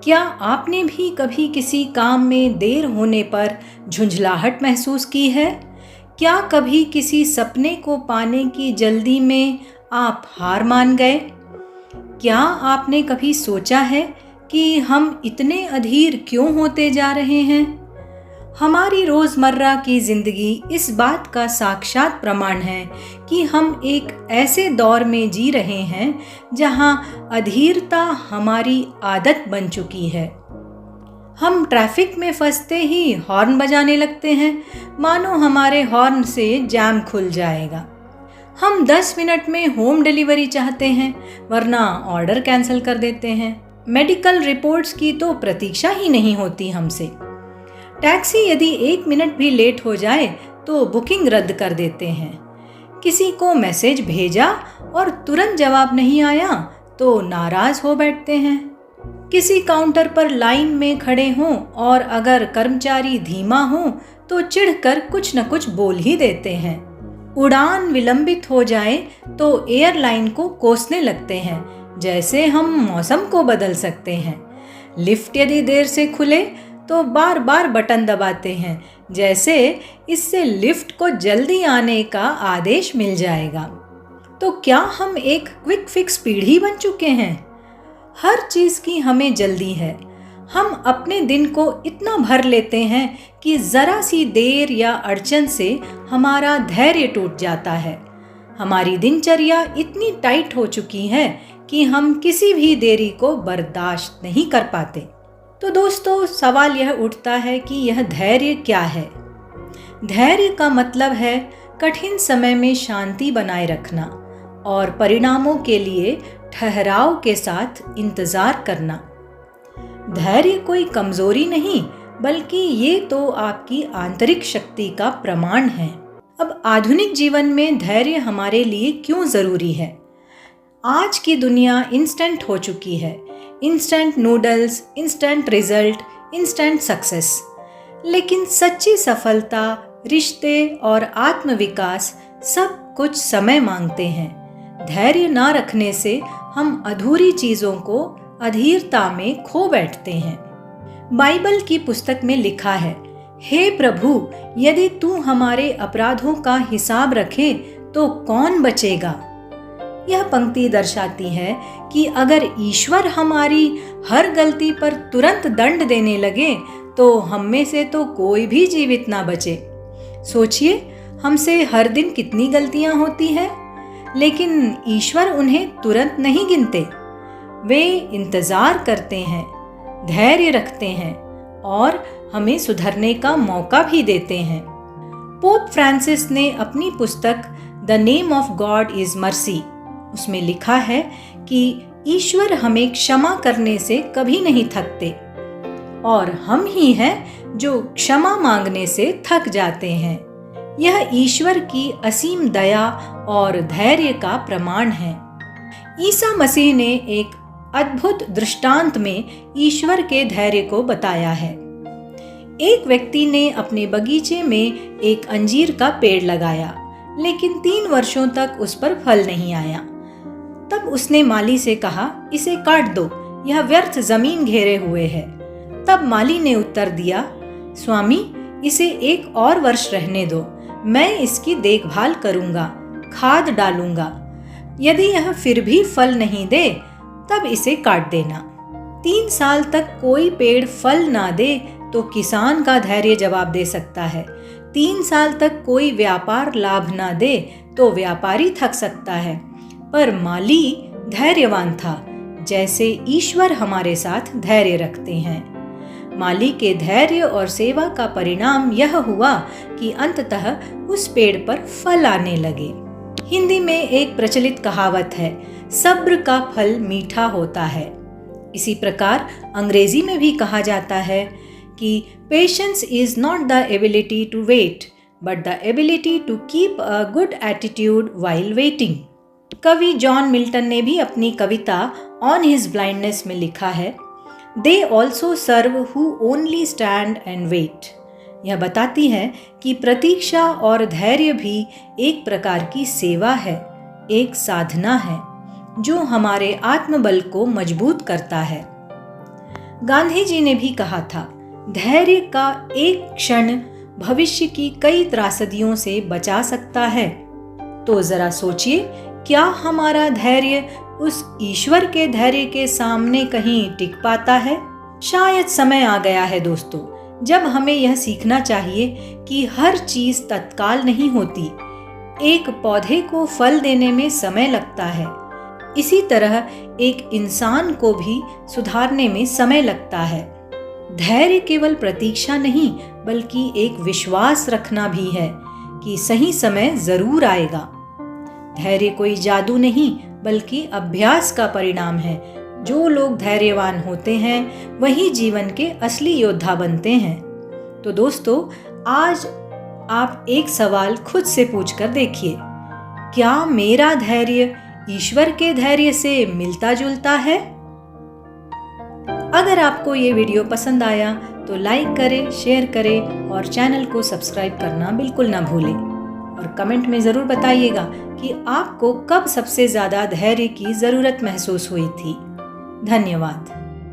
क्या आपने भी कभी किसी काम में देर होने पर झुंझलाहट महसूस की है? क्या कभी किसी सपने को पाने की जल्दी में आप हार मान गए? क्या आपने कभी सोचा है कि हम इतने अधीर क्यों होते जा रहे हैं? हमारी रोज़मर्रा की ज़िंदगी इस बात का साक्षात प्रमाण है कि हम एक ऐसे दौर में जी रहे हैं जहां अधीरता हमारी आदत बन चुकी है। हम ट्रैफिक में फंसते ही हॉर्न बजाने लगते हैं, मानो हमारे हॉर्न से जैम खुल जाएगा। हम 10 मिनट में होम डिलीवरी चाहते हैं, वरना ऑर्डर कैंसिल कर देते हैं। मेडिकल रिपोर्ट्स की तो प्रतीक्षा ही नहीं होती हमसे। टैक्सी यदि 1 मिनट भी लेट हो जाए तो बुकिंग रद्द कर देते हैं। किसी को मैसेज भेजा और तुरंत जवाब नहीं आया तो नाराज हो बैठते हैं। किसी काउंटर पर लाइन में खड़े हों और अगर कर्मचारी धीमा हो तो चिढ़कर कुछ न कुछ बोल ही देते हैं। उड़ान विलंबित हो जाए तो एयरलाइन को कोसने लगते हैं, जैसे हम मौसम को बदल सकते हैं। लिफ्ट यदि देर से खुले तो बार बार बटन दबाते हैं, जैसे इससे लिफ्ट को जल्दी आने का आदेश मिल जाएगा। तो क्या हम एक क्विक फिक्स पीढ़ी बन चुके हैं? हर चीज़ की हमें जल्दी है। हम अपने दिन को इतना भर लेते हैं कि ज़रा सी देर या अड़चन से हमारा धैर्य टूट जाता है। हमारी दिनचर्या इतनी टाइट हो चुकी है कि हम किसी भी देरी को बर्दाश्त नहीं कर पाते। तो दोस्तों, सवाल यह उठता है कि यह धैर्य क्या है? धैर्य का मतलब है कठिन समय में शांति बनाए रखना और परिणामों के लिए ठहराव के साथ इंतजार करना। धैर्य कोई कमजोरी नहीं, बल्कि ये तो आपकी आंतरिक शक्ति का प्रमाण है। अब आधुनिक जीवन में धैर्य हमारे लिए क्यों जरूरी है? आज की दुनिया इंस्टेंट हो चुकी है। Instant noodles, instant result, instant success. लेकिन सच्ची सफलता, रिश्ते और आत्मविकास सब कुछ समय मांगते हैं। धैर्य ना रखने से हम अधूरी चीजों को अधीरता में खो बैठते हैं। बाइबल की पुस्तक में लिखा है, हे प्रभु, यदि तू हमारे अपराधों का हिसाब रखे तो कौन बचेगा? यह पंक्ति दर्शाती है कि अगर ईश्वर हमारी हर गलती पर तुरंत दंड देने लगे तो हम में से तो कोई भी जीवित ना बचे। सोचिए, हमसे हर दिन कितनी गलतियां होती हैं, लेकिन ईश्वर उन्हें तुरंत नहीं गिनते। वे इंतजार करते हैं, धैर्य रखते हैं और हमें सुधरने का मौका भी देते हैं। पोप फ्रांसिस ने अपनी पुस्तक the name of God is mercy उसमें लिखा है कि ईश्वर हमें क्षमा करने से कभी नहीं थकते और हम ही हैं जो क्षमा मांगने से थक जाते हैं। यह ईश्वर की असीम दया और धैर्य का प्रमाण है। ईसा मसीह ने एक अद्भुत दृष्टांत में ईश्वर के धैर्य को बताया है। एक व्यक्ति ने अपने बगीचे में एक अंजीर का पेड़ लगाया, लेकिन 3 वर्षों तक उस पर फल नहीं आया। तब उसने माली से कहा, इसे काट दो, यह व्यर्थ जमीन घेरे हुए है। तब माली ने उत्तर दिया, स्वामी, इसे 1 और वर्ष रहने दो, मैं इसकी देखभाल करूंगा, खाद डालूंगा। यदि यह फिर भी फल नहीं दे तब इसे काट देना। 3 साल तक कोई पेड़ फल ना दे तो किसान का धैर्य जवाब दे सकता है। 3 साल तक कोई व्यापार लाभ ना दे तो व्यापारी थक सकता है। पर माली धैर्यवान था, जैसे ईश्वर हमारे साथ धैर्य रखते हैं। माली के धैर्य और सेवा का परिणाम यह हुआ कि अंततः उस पेड़ पर फल आने लगे। हिंदी में एक प्रचलित कहावत है, सब्र का फल मीठा होता है। इसी प्रकार अंग्रेजी में भी कहा जाता है कि patience is not the ability to wait, but the ability to keep a good attitude while waiting. कवि जॉन मिल्टन ने भी अपनी कविता ऑन हिज ब्लाइंडनेस में लिखा है, they also serve who only stand and wait. यह बताती है कि प्रतीक्षा और धैर्य भी एक प्रकार की सेवा है, एक साधना है जो हमारे आत्मबल को मजबूत करता है। गांधी जी ने भी कहा था, धैर्य का एक क्षण भविष्य की कई त्रासदियों से बचा सकता है। तो जरा सोचिए, क्या हमारा धैर्य उस ईश्वर के धैर्य के सामने कहीं टिक पाता है? शायद समय आ गया है दोस्तों, जब हमें यह सीखना चाहिए कि हर चीज तत्काल नहीं होती। एक पौधे को फल देने में समय लगता है, इसी तरह एक इंसान को भी सुधारने में समय लगता है। धैर्य केवल प्रतीक्षा नहीं, बल्कि एक विश्वास रखना भी है कि सही समय जरूर आएगा। धैर्य कोई जादू नहीं, बल्कि अभ्यास का परिणाम है। जो लोग धैर्यवान होते हैं वही जीवन के असली योद्धा बनते हैं। तो दोस्तों, आज आप एक सवाल खुद से पूछकर देखिए, क्या मेरा धैर्य ईश्वर के धैर्य से मिलता जुलता है? अगर आपको ये वीडियो पसंद आया तो लाइक करें, शेयर करें और चैनल को सब्सक्राइब करना बिल्कुल ना भूलें। और कमेंट में ज़रूर बताइएगा कि आपको कब सबसे ज़्यादा धैर्य की ज़रूरत महसूस हुई थी। धन्यवाद।